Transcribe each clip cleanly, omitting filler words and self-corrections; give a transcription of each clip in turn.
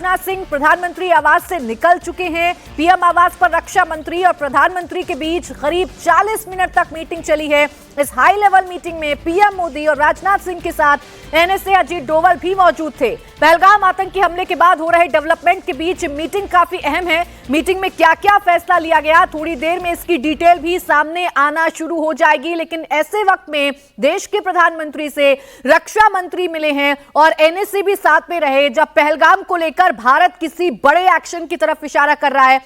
राजनाथ सिंह प्रधानमंत्री आवास से निकल चुके हैं। पीएम आवास पर रक्षा मंत्री और प्रधानमंत्री के बीच करीब 40 मिनट तक मीटिंग चली है। इस हाई लेवल मीटिंग में पीएम मोदी और राजनाथ सिंह के साथ एनएसए अजीत डोवल भी मौजूद थे। पहलगाम आतंकी हमले के बाद हो रहे डेवलपमेंट के बीच मीटिंग काफी अहम है। मीटिंग में क्या क्या फैसला लिया गया, थोड़ी देर में इसकी डिटेल भी सामने आना शुरू हो जाएगी। लेकिन ऐसे वक्त में देश के प्रधानमंत्री से रक्षा मंत्री मिले हैं और एनएसए भी साथ में रहे, जब पहलगाम को लेकर भारत किसी बड़े एक्शन की तरफ इशारा कर रहा है।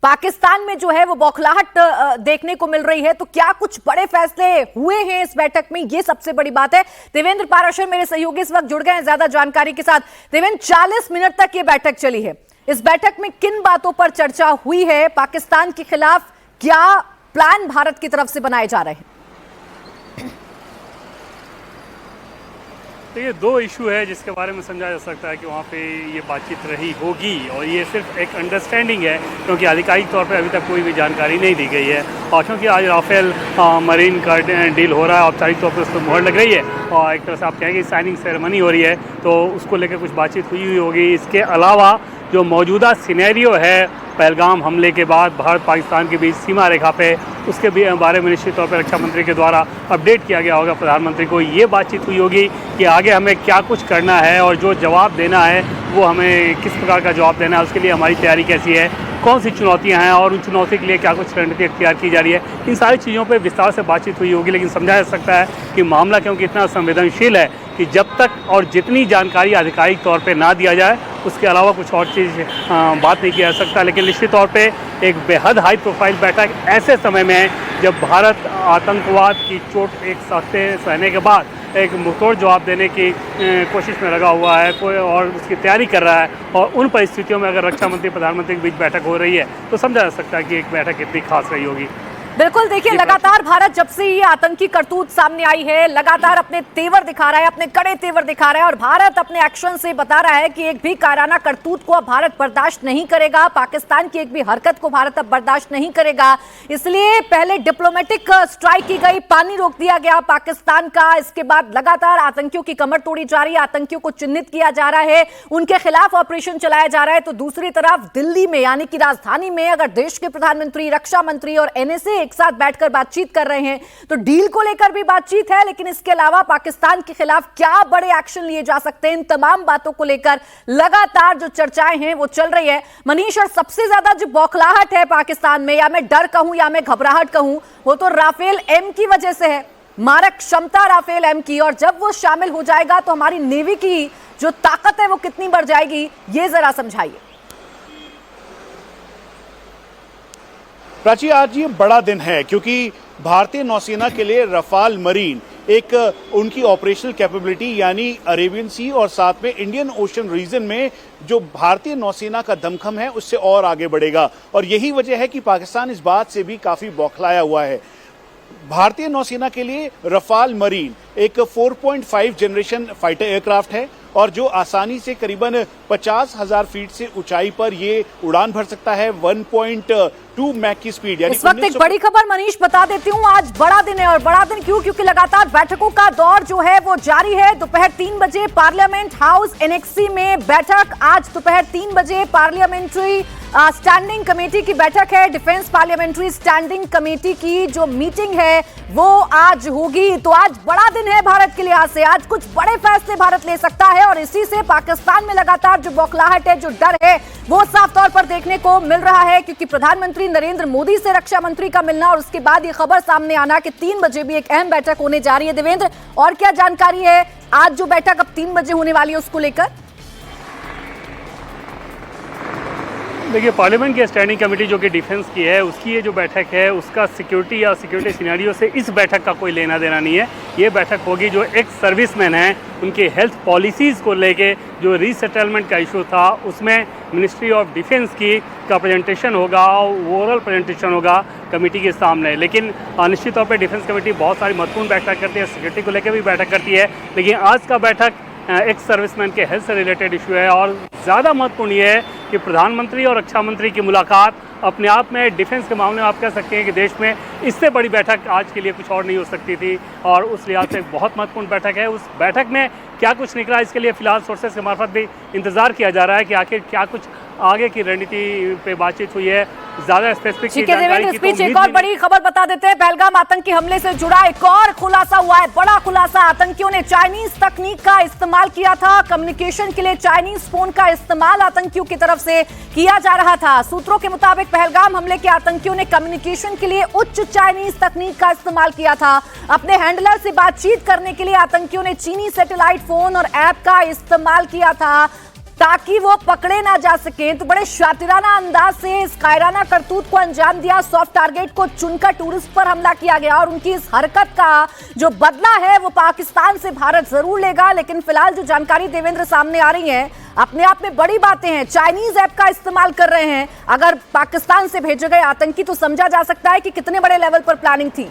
पाकिस्तान में जो है वो बौखलाहट देखने को मिल रही है। तो क्या कुछ बड़े फैसले हुए हैं इस बैठक में, ये सबसे बड़ी बात है। देवेंद्र पाराशर मेरे सहयोगी इस वक्त जुड़ गए हैं ज्यादा जानकारी के साथ। देवेंद्र, 40 मिनट तक ये बैठक चली है। इस बैठक में किन बातों पर चर्चा हुई है? पाकिस्तान के खिलाफ क्या प्लान भारत की तरफ से बनाए जा रहे हैं? तो ये दो इशू है जिसके बारे में समझा जा सकता है कि वहाँ पे ये बातचीत रही होगी, और ये सिर्फ एक अंडरस्टैंडिंग है क्योंकि आधिकारिक तौर पे अभी तक कोई भी जानकारी नहीं दी गई है। और क्योंकि आज राफेल मरीन का डील हो रहा है, औपचारिक तौर पर उस पर मुहर लग रही है और एक तरह से आप कहेंगे साइनिंग सेरेमनी हो रही है, तो उसको लेकर कुछ बातचीत हुई होगी। इसके अलावा जो मौजूदा सिनेरियो है पहलगाम हमले के बाद भारत पाकिस्तान के बीच सीमा रेखा पे, उसके भी बारे में निश्चित तौर पर रक्षा मंत्री के द्वारा अपडेट किया गया होगा प्रधानमंत्री को। ये बातचीत हुई होगी कि आगे हमें क्या कुछ करना है और जो जवाब देना है वो हमें किस प्रकार का जवाब देना है, उसके लिए हमारी तैयारी कैसी है, कौन सी चुनौतियां हैं और उन चुनौती के लिए क्या कुछ रणनीति अख्तियार की जा रही है। इन सारी चीज़ों पर विस्तार से बातचीत हुई होगी। लेकिन समझा जा सकता है कि मामला क्योंकि इतना संवेदनशील है कि जब तक और जितनी जानकारी आधिकारिक तौर पे ना दिया जाए उसके अलावा कुछ और चीज़ बात नहीं किया जा सकता। लेकिन निश्चित तौर पे एक बेहद हाई प्रोफाइल बैठक ऐसे समय में है जब भारत आतंकवाद की चोट एक सख्ते सहने के बाद एक मुंहतोड़ जवाब देने की कोशिश में लगा हुआ है कोई, और उसकी तैयारी कर रहा है। और उन परिस्थितियों में अगर रक्षा मंत्री प्रधानमंत्री के बीच बैठक हो रही है तो समझा जा सकता है कि एक बैठक इतनी खास रही होगी। बिल्कुल, देखिए लगातार भारत जब से ये आतंकी करतूत सामने आई है लगातार अपने तेवर दिखा रहा है, अपने कड़े तेवर दिखा रहा है, और भारत अपने एक्शन से बता रहा है कि एक भी कायराना करतूत को अब भारत बर्दाश्त नहीं करेगा। पाकिस्तान की एक भी हरकत को भारत अब बर्दाश्त नहीं करेगा। इसलिए पहले डिप्लोमेटिक स्ट्राइक की गई, पानी रोक दिया गया पाकिस्तान का। इसके बाद लगातार आतंकियों की कमर तोड़ी जा रही है, आतंकियों को चिन्हित किया जा रहा है, उनके खिलाफ ऑपरेशन चलाया जा रहा है। तो दूसरी तरफ दिल्ली में यानी कि राजधानी में अगर देश के प्रधानमंत्री, रक्षा मंत्री और एनएसए एक साथ बैठकर बातचीत कर रहे हैं तो डील को लेकर भी बातचीत है। लेकिन इसके अलावा पाकिस्तान के खिलाफ क्या बड़े एक्शन लिए जा सकते हैं, इन तमाम बातों को लेकर लगातार जो चर्चाएं हैं वो चल रही है। मनीष, और सबसे ज्यादा जो बौखलाहट है पाकिस्तान में, या मैं डर कहूं या मैं घबराहट कहूं, वो तो राफेल एम की वजह से है, मारक क्षमता राफेल एम की। और जब वो शामिल हो जाएगा तो हमारी नेवी की जो ताकत है वो कितनी बढ़ जाएगी, ये जरा समझाइए। प्राची, आज ये बड़ा दिन है क्योंकि भारतीय नौसेना के लिए रफाल मरीन एक उनकी ऑपरेशनल कैपेबिलिटी यानी अरेबियन सी और साथ में इंडियन ओशन रीजन में जो भारतीय नौसेना का दमखम है उससे और आगे बढ़ेगा। और यही वजह है कि पाकिस्तान इस बात से भी काफी बौखलाया हुआ है। भारतीय नौसेना के लिए रफाल मरीन एक 4.5 जनरेशन फाइटर एयरक्राफ्ट है और जो आसानी से करीबन 50,000 फीट से ऊंचाई पर ये उड़ान भर सकता है 1.2 मैक की स्पीड। इस वक्त एक बड़ी खबर मनीष बता देती हूँ, आज बड़ा दिन है। और बड़ा दिन क्यों? क्योंकि लगातार बैठकों का दौर जो है वो जारी है। दोपहर 3 बजे पार्लियामेंट हाउस एनेक्सी में बैठक, आज दोपहर 3 बजे पार्लियामेंट्री स्टैंडिंग कमेटी की बैठक है। डिफेंस पार्लियामेंट्री स्टैंडिंग कमेटी की जो मीटिंग है वो आज होगी। तो आज बड़ा दिन है भारत के लिहाज से, आज कुछ बड़े फैसले भारत ले सकता है। और इसी से पाकिस्तान में लगातार जो बौखलाहट है, जो डर है, वो साफ तौर पर देखने को मिल रहा है। क्योंकि प्रधानमंत्री नरेंद्र मोदी से रक्षा मंत्री का मिलना और उसके बाद ये खबर सामने आना कि 3 बजे भी एक अहम बैठक होने जा रही है। देवेंद्र, और क्या जानकारी है आज जो बैठक अब 3 बजे होने वाली है उसको लेकर? देखिए, पार्लियामेंट की स्टैंडिंग कमेटी जो कि डिफेंस की है उसकी ये जो बैठक है उसका सिक्योरिटी या सिक्योरिटी सिनेरियो से इस बैठक का कोई लेना देना नहीं है। ये बैठक होगी जो एक सर्विसमैन है उनके हेल्थ पॉलिसीज़ को लेके जो रीसेटलमेंट का इशू था उसमें मिनिस्ट्री ऑफ डिफेंस की का प्रेजेंटेशन होगा, ओवरऑल प्रेजेंटेशन होगा कमेटी के सामने। लेकिन निश्चित तौर पर डिफेंस कमेटी बहुत सारी महत्वपूर्ण बैठक करती है, सिक्योरिटी को लेकर भी बैठक करती है। लेकिन आज का बैठक एक सर्विसमैन के हेल्थ से रिलेटेड इशू है और ज़्यादा महत्वपूर्ण ये है कि प्रधानमंत्री और रक्षा मंत्री की मुलाकात अपने आप में डिफेंस के मामले में आप कह सकते हैं कि देश में इससे बड़ी बैठक आज के लिए कुछ और नहीं हो सकती थी, और उस लिहाज से बहुत महत्वपूर्ण बैठक है। उस बैठक में क्या कुछ निकला, इसके लिए फिलहाल सोर्सेस के मार्फत भी इंतजार किया जा रहा है कि आखिर क्या कुछ आगे की रणनीति पे बातचीत हुई है। ज्यादा स्पेसिफिक देवेंद्र, इस बीच एक और बड़ी खबर बता देते हैं। पहलगाम आतंकी हमले से जुड़ा एक और खुलासा हुआ है, बड़ा खुलासा। आतंकियों ने चाइनीज तकनीक का इस्तेमाल किया था। कम्युनिकेशन के लिए चाइनीज फोन का इस्तेमाल आतंकियों की तरफ से किया जा रहा था। सूत्रों के मुताबिक पहलगाम हमले के आतंकियों ने कम्युनिकेशन के लिए उच्च चाइनीज तकनीक का इस्तेमाल किया था। अपने हैंडलर से बातचीत करने के लिए आतंकियों ने चीनी सैटेलाइट फोन और ऐप का इस्तेमाल किया था ताकि वो पकड़े ना जा सके। तो बड़े शातिराना अंदाज से इस कायराना करतूत को अंजाम दिया। सॉफ्ट टारगेट को चुनकर टूरिस्ट पर हमला किया गया, और उनकी इस हरकत का जो बदला है वो पाकिस्तान से भारत जरूर लेगा। लेकिन फिलहाल जो जानकारी देवेंद्र सामने आ रही है अपने आप में बड़ी बातें हैं। चाइनीज ऐप का इस्तेमाल कर रहे हैं। अगर पाकिस्तान से भेजे गए आतंकी तो समझा जा सकता है कि कितने बड़े लेवल पर प्लानिंग थी।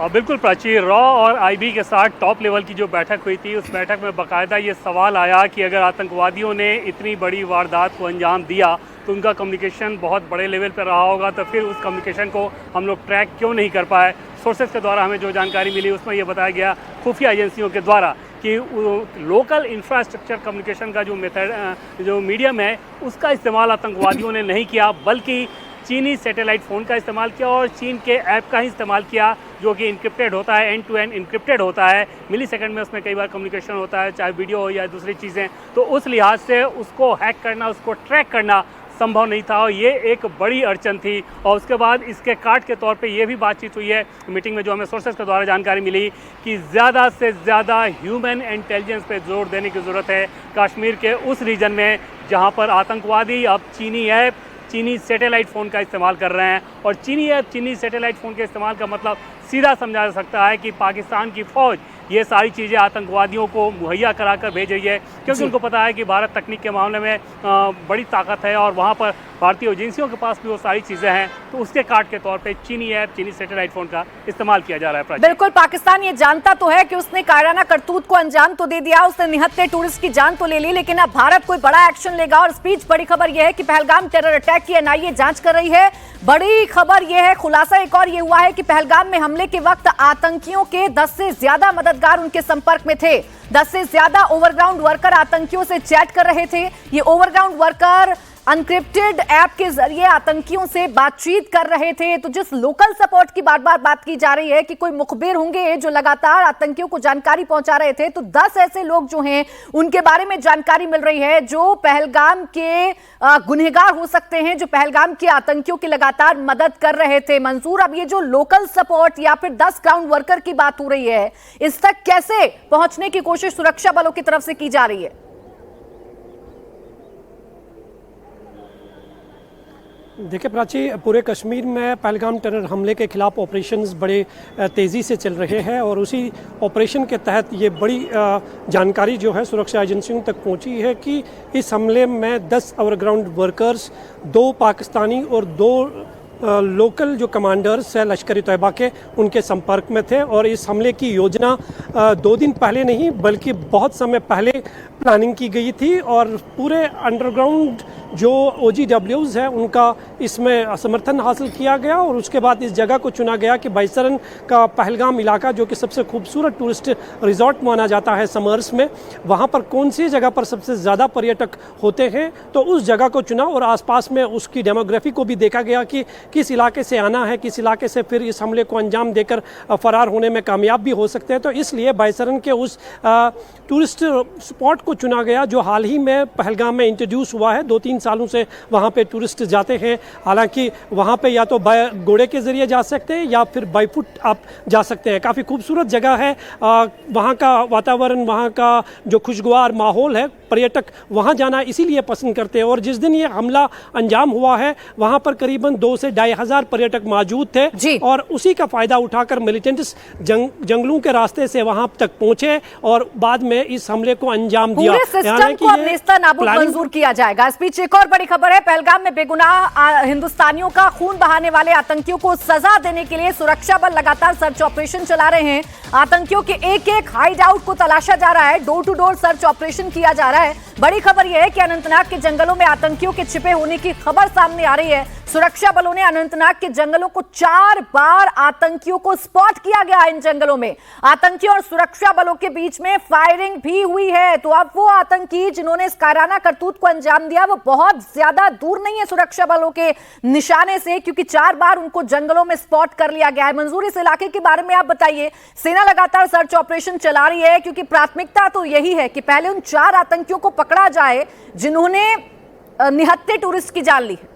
बिल्कुल प्राची, रॉ और आईबी के साथ टॉप लेवल की जो बैठक हुई थी, उस बैठक में बाकायदा ये सवाल आया कि अगर आतंकवादियों ने इतनी बड़ी वारदात को अंजाम दिया तो उनका कम्युनिकेशन बहुत बड़े लेवल पर रहा होगा, तो फिर उस कम्युनिकेशन को हम लोग ट्रैक क्यों नहीं कर पाए। सोर्सेज के द्वारा हमें जो जानकारी मिली उसमें यह बताया गया खुफिया एजेंसियों के द्वारा कि लोकल इंफ्रास्ट्रक्चर कम्युनिकेशन का जो मेथड जो मीडियम है उसका इस्तेमाल आतंकवादियों ने नहीं किया, बल्कि चीनी सैटेलाइट फ़ोन का इस्तेमाल किया और चीन के ऐप का ही इस्तेमाल किया, जो कि इनक्रिप्टेड होता है, एंड टू एंड इनक्रिप्टेड होता है। मिली सेकंड में उसमें कई बार कम्युनिकेशन होता है, चाहे वीडियो हो या दूसरी चीज़ें। तो उस लिहाज से उसको हैक करना, उसको ट्रैक करना संभव नहीं था, और ये एक बड़ी अड़चन थी। और उसके बाद इसके काट के तौर पे ये भी बातचीत हुई है मीटिंग में, जो हमें सोर्सेज के द्वारा जानकारी मिली कि ज़्यादा से ज़्यादा ह्यूमन इंटेलिजेंस पे जोर देने की ज़रूरत है कश्मीर के उस रीजन में जहाँ पर आतंकवादी अब चीनी ऐप, चीनी सैटेलाइट फ़ोन का इस्तेमाल कर रहे हैं। और चीनी ऐप, चीनी सैटेलाइट फ़ोन के इस्तेमाल का मतलब सीधा समझा जा सकता है कि पाकिस्तान की फ़ौज ये सारी चीज़ें आतंकवादियों को मुहैया कराकर भेज रही है, क्योंकि उनको पता है कि भारत तकनीक के मामले में बड़ी ताकत है और वहाँ पर भारतीय एजेंसियों के पास भी वो सारी चीज़ें हैं। तो उसके काट के तौर पे चीनी ऐप, चीनी सैटेलाइट फ़ोन का इस्तेमाल किया जा रहा है। बिल्कुल, पाकिस्तान ये जानता तो है कि उसने कायराना करतूत को अंजाम तो दे दिया, उसने निहत्थे टूरिस्ट की जान तो ले ली, लेकिन अब भारत कोई बड़ा एक्शन लेगा। और इस बीच बड़ी खबर यह है कि पहलगाम टेरर अटैक की एनआईए जांच कर रही है। बड़ी खबर यह है, खुलासा एक और ये हुआ है कि पहलगाम में हमले के वक्त आतंकियों के 10 से ज्यादा मददगार उनके संपर्क में थे। 10 से ज्यादा ओवरग्राउंड वर्कर आतंकियों से चैट कर रहे थे। ये ओवरग्राउंड वर्कर अनक्रिप्टेड ऐप के जरिए आतंकियों से बातचीत कर रहे थे। तो जिस लोकल सपोर्ट की बार बार बात की जा रही है कि कोई मुखबिर होंगे जो लगातार आतंकियों को जानकारी पहुंचा रहे थे, तो 10 ऐसे लोग जो हैं उनके बारे में जानकारी मिल रही है जो पहलगाम के गुनहगार हो सकते हैं, जो पहलगाम के आतंकियों की लगातार मदद कर रहे थे। मंसूर, अब ये जो लोकल सपोर्ट या फिर 10 ग्राउंड वर्कर की बात हो रही है, इस तक कैसे पहुंचने की कोशिश सुरक्षा बलों की तरफ से की जा रही है? देखिए प्राची, पूरे कश्मीर में पहलगाम टेरर हमले के खिलाफ ऑपरेशंस बड़े तेज़ी से चल रहे हैं, और उसी ऑपरेशन के तहत ये बड़ी जानकारी जो है सुरक्षा एजेंसियों तक पहुंची है कि इस हमले में 10 ओवरग्राउंड वर्कर्स, 2 पाकिस्तानी और 2 लोकल जो कमांडर्स है लश्कर तैयबा के, उनके संपर्क में थे। और इस हमले की योजना 2 दिन पहले नहीं बल्कि बहुत समय पहले प्लानिंग की गई थी, और पूरे अंडरग्राउंड जो OGWs है उनका इसमें समर्थन हासिल किया गया। और उसके बाद इस जगह को चुना गया कि बाइसरन का पहलगाम इलाका, जो कि सबसे खूबसूरत टूरिस्ट रिजॉर्ट माना जाता है समर्स में, वहाँ पर कौन सी जगह पर सबसे ज़्यादा पर्यटक होते हैं, तो उस जगह को चुना। और आसपास में उसकी डेमोग्राफी को भी देखा गया कि किस इलाके से आना है, किस इलाके से फिर इस हमले को अंजाम देकर फरार होने में कामयाब भी हो सकते हैं। तो इसलिए बाइसरन के उस टूरिस्ट स्पॉट को चुना गया जो हाल ही में पहलगाम में इंट्रोड्यूस हुआ है। 2-3 सालों से वहाँ पे टूरिस्ट जाते हैं। हालांकि वहाँ पे या तो घोड़े के ज़रिए जा सकते हैं या फिर बाई फुट आप जा सकते हैं। काफ़ी खूबसूरत जगह है। वहाँ का वातावरण, वहाँ का जो खुशगवार माहौल है, पर्यटक वहाँ जाना इसीलिए पसंद करते हैं। और जिस दिन ये हमला अंजाम हुआ है वहाँ पर करीबन 2 से 2,500 पर्यटक मौजूद थे और उसी का फायदा उठाकर मिलिटेंट्स जंगलों के रास्ते से वहां तक पहुंचे और बाद में इस हमले को अंजाम दिया। पूरे सिस्टम को अब नेस्तनाबूद मंजूर किया जाएगा। इस बीच एक और बड़ी खबर है, पहलगाम में बेगुनाह हिंदुस्तानियों का खून बहाने वाले आतंकियों को सजा देने के लिए सुरक्षा बल लगातार सर्च ऑपरेशन चला रहे हैं। आतंकियों के एक एक हाइड आउट को तलाशा जा रहा है, door to door search operation किया जा रहा है। बड़ी खबर यह है कि अनंतनाग के जंगलों में आतंकियों के छिपे होने की खबर सामने आ रही है। सुरक्षा बलों ने अनंतनाग के जंगलों को 4 बार आतंकियों को स्पॉट किया गया। इन जंगलों में आतंकियों और सुरक्षा बलों के बीच में फायरिंग भी हुई है। तो अब वो आतंकी जिन्होंने इस कायराना करतूत को अंजाम दिया वो बहुत ज्यादा दूर नहीं है सुरक्षा बलों के निशाने से, क्योंकि 4 बार उनको जंगलों में स्पॉट कर लिया गया है। मंजूर, इस इलाके के बारे में आप बताइए। सेना लगातार सर्च ऑपरेशन चला रही है क्योंकि प्राथमिकता तो यही है कि पहले उन 4 आतंकियों को पकड़ा जाए जिन्होंने निहत्थे टूरिस्ट की जान ली है।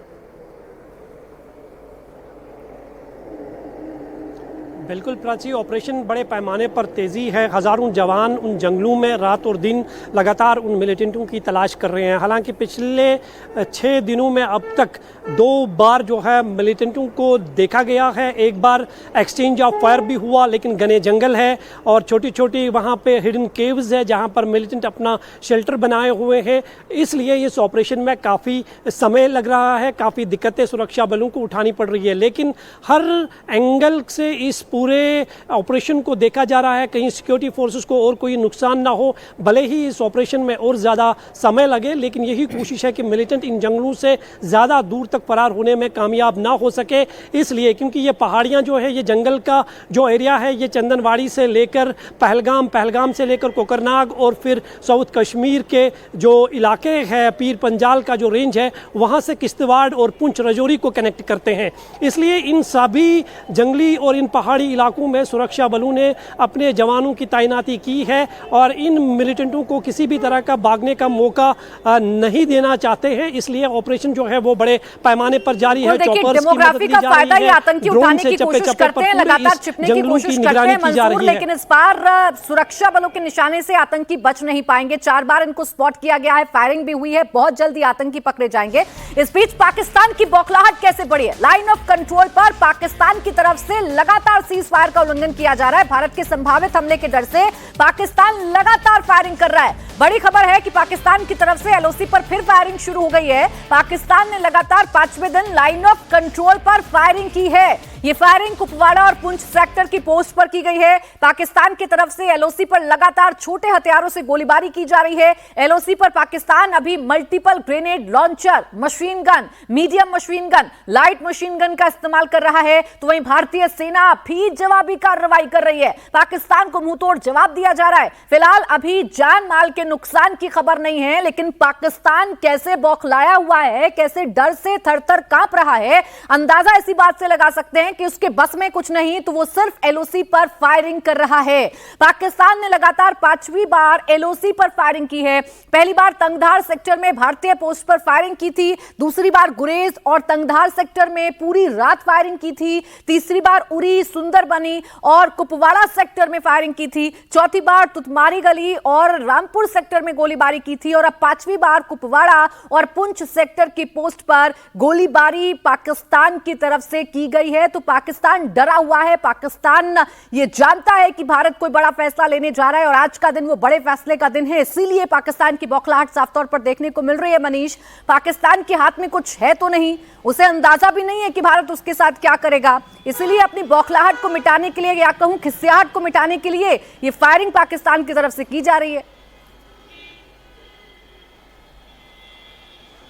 बिल्कुल प्राची, ऑपरेशन बड़े पैमाने पर तेज़ी है। हज़ारों जवान उन जंगलों में रात और दिन लगातार उन मिलिटेंटों की तलाश कर रहे हैं। हालांकि पिछले 6 दिनों में अब तक 2 बार जो है मिलिटेंटों को देखा गया है। एक बार एक्सचेंज ऑफ फायर भी हुआ, लेकिन घने जंगल है और छोटी छोटी वहाँ पे हिडन केव्स है जहाँ पर मिलिटेंट अपना शेल्टर बनाए हुए हैं। इसलिए इस ऑपरेशन में काफ़ी समय लग रहा है, काफ़ी दिक्कतें सुरक्षा बलों को उठानी पड़ रही है। लेकिन हर एंगल से इस पूरे ऑपरेशन को देखा जा रहा है, कहीं सिक्योरिटी फोर्सेस को और कोई नुकसान ना हो। भले ही इस ऑपरेशन में और ज़्यादा समय लगे, लेकिन यही कोशिश है कि मिलिटेंट इन जंगलों से ज़्यादा दूर तक फरार होने में कामयाब ना हो सके। इसलिए क्योंकि ये पहाड़ियाँ जो है, ये जंगल का जो एरिया है, ये चंदनवाड़ी से लेकर पहलगाम से लेकर कोकरनाग और फिर साउथ कश्मीर के जो इलाके हैं, पीर पंजाल का जो रेंज है, वहाँ से किश्तवाड़ और पुंछ राजौरी को कनेक्ट करते हैं। इसलिए इन सभी जंगली और इन पहाड़ी इलाकों में सुरक्षा बलों ने अपने जवानों की तैनाती की है और इन मिलिटेंटों को किसी भी तरह का भागने का मौका नहीं देना चाहते हैं। इसलिए ऑपरेशन जो है वो बड़े पैमाने पर जारी है। डेमोग्राफी का फायदा ये आतंकी उठाने की कोशिश करते हैं, लगातार छिपने की कोशिश करते हैं मंजूर, लेकिन इस बार सुरक्षा बलों के निशाने से आतंकी बच नहीं पाएंगे। 4 बार इनको स्पॉट किया गया है, फायरिंग भी हुई है, बहुत जल्दी आतंकी पकड़े जाएंगे। इस बीच पाकिस्तान की बौखलाहट कैसे बढ़ी है? लाइन ऑफ कंट्रोल पर पाकिस्तान की तरफ से लगातार सीज फायर का उल्लंघन किया जा रहा है। भारत के संभावित हमले के डर से पाकिस्तान लगातार फायरिंग कर रहा है। बड़ी खबर है कि पाकिस्तान की तरफ से एलओसी पर फिर फायरिंग शुरू हो गई है। पाकिस्तान ने लगातार 5वें दिन लाइन ऑफ कंट्रोल पर फायरिंग की है। ये फायरिंग कुपवाड़ा और पुंछ सेक्टर की पोस्ट पर की गई है। पाकिस्तान की तरफ से एलओसी पर लगातार छोटे हथियारों से गोलीबारी की जा रही है। एलओसी पर पाकिस्तान अभी multiple grenade launcher, machine gun, medium machine gun, light machine gun का इस्तेमाल कर रहा है। तो वहीं भारतीय सेना भी जवाबी कार्रवाई कर रही है। पाकिस्तान को मुंहतोड़ जवाब दिया जा रहा है। फिलहाल अभी जान माल के नुकसान की खबर नहीं है, लेकिन पाकिस्तान कैसे बौखलाया हुआ है, कैसे डर से थर-थर कांप रहा है, अंदाजा इसी बात से लगा सकते हैं कि उसके बस में कुछ नहीं तो वो सिर्फ एलओसी पर फायरिंग कर रहा है। पाकिस्तान ने लगातार 5वीं बार एलओसी पर फायरिंग की है। पहली बार तंगधार सेक्टर में भारतीय पोस्ट पर फायरिंग की थी, दूसरी बार गुरेज और तंगधार सेक्टर में पूरी रात फायरिंग की थी, तीसरी बार उरी, सुंदरबनी और कुपवाड़ा सेक्टर में फायरिंग की थी, चौथी बार तुतमारी गली और रामपुर सेक्टर में गोलीबारी की थी और अब 5वीं बार कुपवाड़ा और पुंछ सेक्टर की पोस्ट पर गोलीबारी पाकिस्तान की तरफ से की गई है। तो पाकिस्तान डरा हुआ है। पाकिस्तान ये जानता है कि भारत कोई बड़ा फैसला लेने जा रहा है और आज का दिन वो बड़े फैसले का दिन है। इसीलिए पाकिस्तान की बौखलाहट साफ तौर पर देखने को मिल रही है। मनीष, पाकिस्तान के हाथ में कुछ है तो नहीं, उसे अंदाजा भी नहीं है कि भारत उसके साथ क्या करेगा। इसलिए अपनी बौखलाहट को मिटाने के लिए या कहूं खिस्सियाहट को मिटाने के लिए ये फायरिंग पाकिस्तान की तरफ से की जा रही है।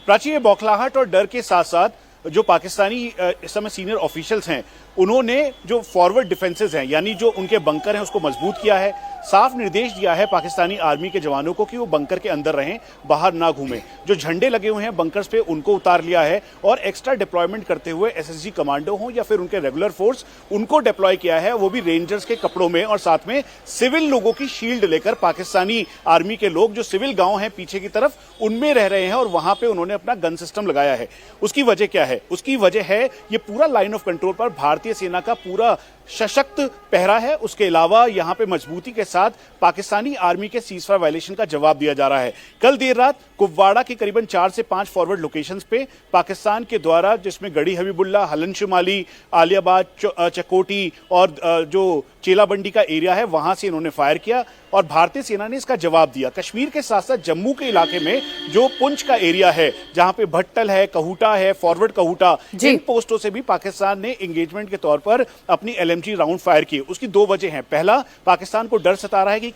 प्राची, ये बौखलाहट और डर के साथ साथ जो पाकिस्तानी इस समय सीनियर ऑफिशियल्स हैं, उन्होंने जो फॉरवर्ड डिफेंसेस हैं, यानी जो उनके बंकर हैं, उसको मजबूत किया है। साफ निर्देश दिया है पाकिस्तानी आर्मी के जवानों को कि वो बंकर के अंदर रहें, बाहर ना घूमें। जो झंडे लगे हुए हैं बंकर्स पे, उनको उतार लिया है और एक्स्ट्रा डिप्लॉयमेंट करते हुए एसएसजी कमांडो हो या फिर उनके रेगुलर फोर्स, उनको डिप्लॉय किया है, वो भी रेंजर्स के कपड़ों में और साथ में सिविल लोगों की शील्ड लेकर। पाकिस्तानी आर्मी के लोग जो सिविल गांव हैं पीछे की तरफ, उनमें रह रहे हैं और वहां पे उन्होंने अपना गन सिस्टम लगाया है। उसकी वजह क्या है? उसकी वजह है ये पूरा लाइन ऑफ कंट्रोल पर भारतीय भारतीय सेना का पूरा सशक्त पहरा है। उसके अलावा यहां पे मजबूती के साथ पाकिस्तानी आर्मी के सीजफायर वायलेशन का जवाब दिया जा रहा है। कल देर रात कुपवाड़ा के करीबन 4 से 5 फॉरवर्ड लोकेशंस पे पाकिस्तान के द्वारा, जिसमें गढ़ी हबीबुल्ला, हलन शुमाली, आलियाबाद, चकोटी और जो चेलाबंडी का एरिया है, वहां से इन्होंने फायर किया और भारतीय सेना ने इसका जवाब दिया। कश्मीर के साथ साथ जम्मू के इलाके में जो पुंछ का एरिया है, जहां पे भट्टल है, कहूटा है, फॉरवर्ड कहूटा, इन पोस्टों से भी पाकिस्तान ने एंगेजमेंट के तौर पर अपनी LMG राउंड फायर किए। उसकी 2 वजह हैं। पहला, पाकिस्तान को डर सता रहा है कि